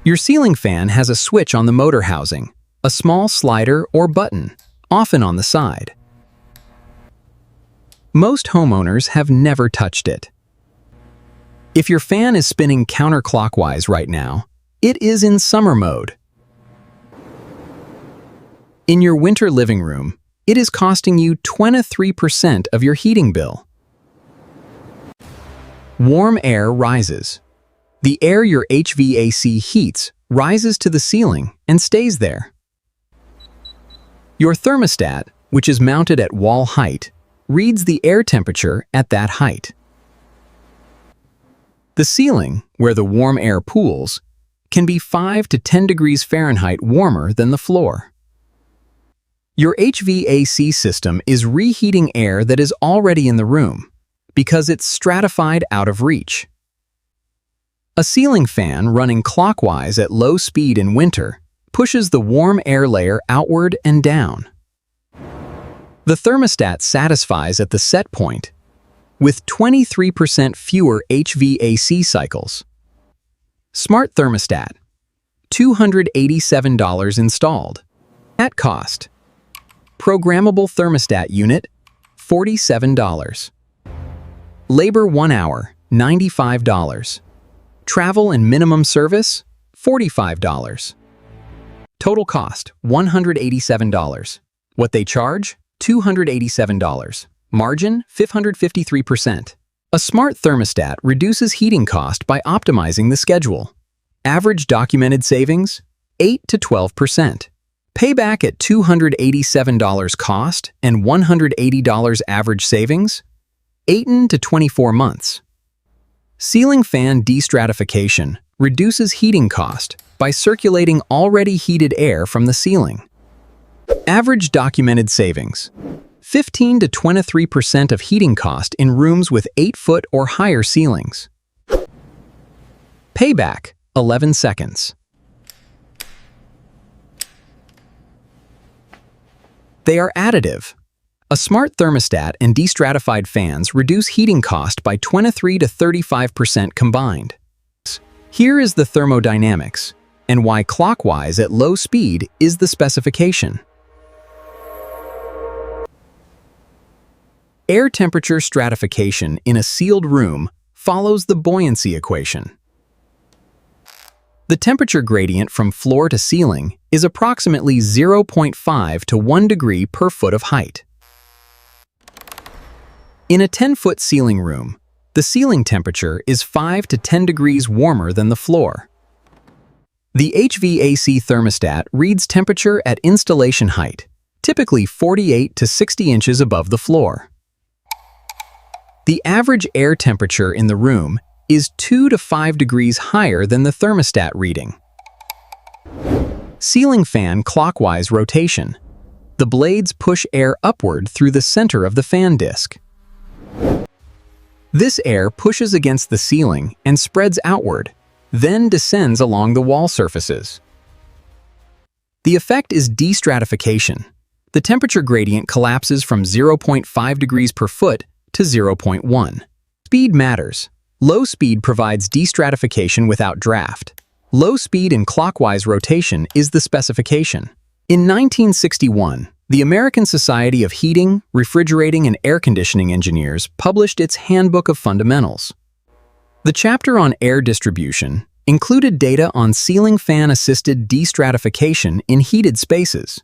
Your ceiling fan has a switch on the motor housing, a small slider or button, often on the side. Most homeowners have never touched it. If your fan is spinning counterclockwise right now, it is in summer mode. In your winter living room, it is costing you 23% of your heating bill. Warm air rises. The air your HVAC heats rises to the ceiling and stays there. Your thermostat, which is mounted at wall height, reads the air temperature at that height. The ceiling, where the warm air pools, can be 5 to 10 degrees Fahrenheit warmer than the floor. Your HVAC system is reheating air that is already in the room because it's stratified out of reach. A ceiling fan running clockwise at low speed in winter pushes the warm air layer outward and down. The thermostat satisfies at the set point with 23% fewer HVAC cycles. Smart thermostat, $287 installed. At cost. Programmable thermostat unit, $47. Labor 1 hour, $95. Travel and minimum service, $45. Total cost, $187. What they charge, $287. Margin, 553%. A smart thermostat reduces heating cost by optimizing the schedule. Average documented savings, 8 to 12%. Payback at $287 cost and $180 average savings, 8 to 24 months. Ceiling fan destratification reduces heating cost by circulating already heated air from the ceiling. Average documented savings, 15 to 23% of heating cost in rooms with 8-foot or higher ceilings. Payback, 11 seconds. They are additive. A smart thermostat and destratified fans reduce heating cost by 23 to 35% combined. Here is the thermodynamics and why clockwise at low speed is the specification. Air temperature stratification in a sealed room follows the buoyancy equation. The temperature gradient from floor to ceiling is approximately 0.5 to 1 degree per foot of height. In a 10-foot ceiling room, the ceiling temperature is 5 to 10 degrees warmer than the floor. The HVAC thermostat reads temperature at installation height, typically 48 to 60 inches above the floor. The average air temperature in the room is 2 to 5 degrees higher than the thermostat reading. Ceiling fan clockwise rotation. The blades push air upward through the center of the fan disc. This air pushes against the ceiling and spreads outward, then descends along the wall surfaces. The effect is destratification. The temperature gradient collapses from 0.5 degrees per foot to 0.1. Speed matters. Low speed provides destratification without draft. Low speed and clockwise rotation is the specification. In 1961, the American Society of Heating, Refrigerating, and Air Conditioning Engineers published its Handbook of Fundamentals. The chapter on air distribution included data on ceiling fan-assisted destratification in heated spaces.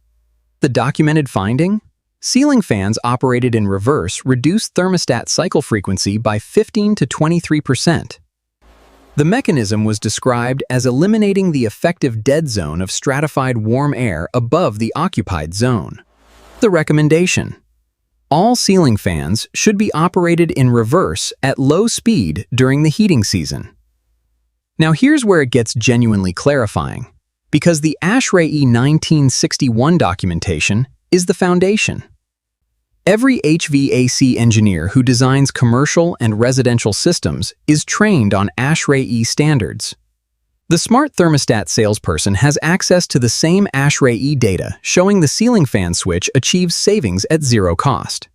The documented finding? Ceiling fans operated in reverse reduced thermostat cycle frequency by 15 to 23%. The mechanism was described as eliminating the effective dead zone of stratified warm air above the occupied zone. The recommendation: all ceiling fans should be operated in reverse at low speed during the heating season. Now here's where it gets genuinely clarifying, because the ASHRAE 1961 documentation is the foundation. Every HVAC engineer who designs commercial and residential systems is trained on ASHRAE standards. The smart thermostat salesperson has access to the same ASHRAE data showing the ceiling fan switch achieves savings at zero cost.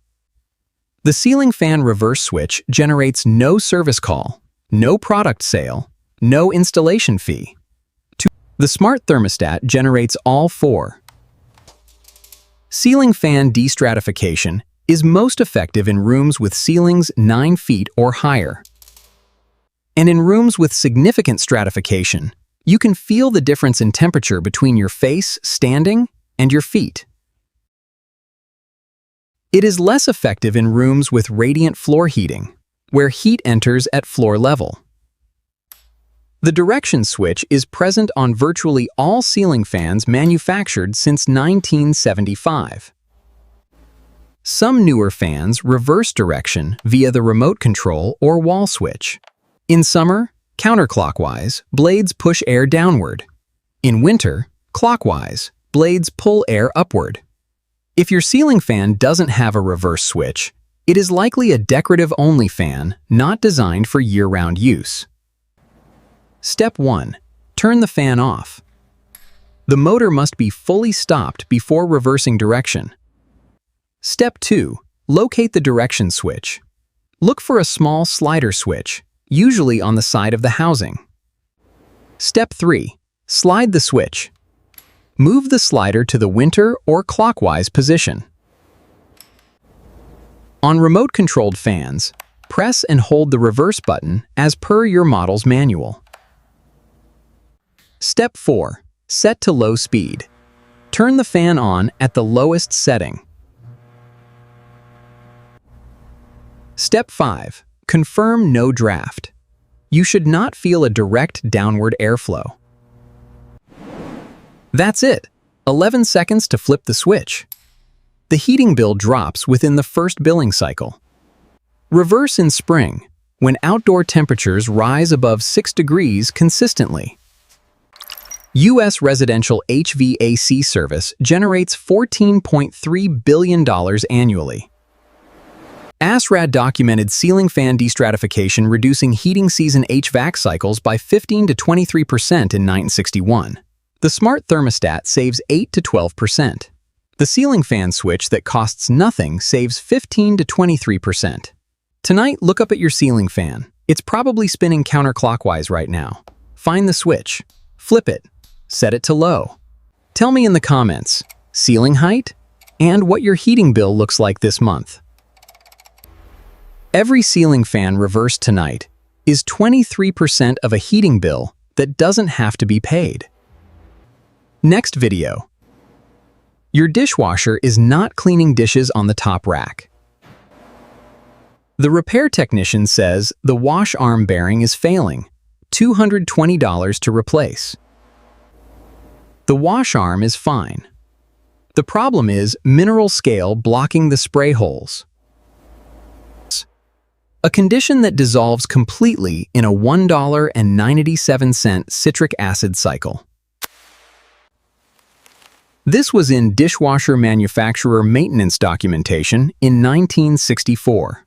The ceiling fan reverse switch generates no service call, no product sale, no installation fee. The smart thermostat generates all four. Ceiling fan destratification is most effective in rooms with ceilings 9 feet or higher. And in rooms with significant stratification, you can feel the difference in temperature between your face standing and your feet. It is less effective in rooms with radiant floor heating, where heat enters at floor level. The direction switch is present on virtually all ceiling fans manufactured since 1975. Some newer fans reverse direction via the remote control or wall switch. In summer, counterclockwise, blades push air downward. In winter, clockwise, blades pull air upward. If your ceiling fan doesn't have a reverse switch, it is likely a decorative-only fan not designed for year-round use. Step 1. Turn the fan off. The motor must be fully stopped before reversing direction. Step 2. Locate the direction switch. Look for a small slider switch, usually on the side of the housing. Step 3. Slide the switch. Move the slider to the winter or clockwise position. On remote-controlled fans, press and hold the reverse button as per your model's manual. Step 4. Set to low speed. Turn the fan on at the lowest setting. Step 5. Confirm no draft. You should not feel a direct downward airflow. That's it. 11 seconds to flip the switch. The heating bill drops within the first billing cycle. Reverse in spring, when outdoor temperatures rise above 6 degrees consistently. U.S. residential HVAC service generates $14.3 billion annually. ASRAD documented ceiling fan destratification reducing heating season HVAC cycles by 15 to 23% in 1961. The smart thermostat saves 8 to 12%. The ceiling fan switch that costs nothing saves 15 to 23%. Tonight, look up at your ceiling fan. It's probably spinning counterclockwise right now. Find the switch. Flip it. Set it to low. Tell me in the comments, ceiling height, and what your heating bill looks like this month. Every ceiling fan reversed tonight is 23% of a heating bill that doesn't have to be paid. Next video. Your dishwasher is not cleaning dishes on the top rack. The repair technician says the wash arm bearing is failing, $220 to replace. The wash arm is fine. The problem is mineral scale blocking the spray holes. A condition that dissolves completely in a $1.97 citric acid cycle. This was in dishwasher manufacturer maintenance documentation in 1964.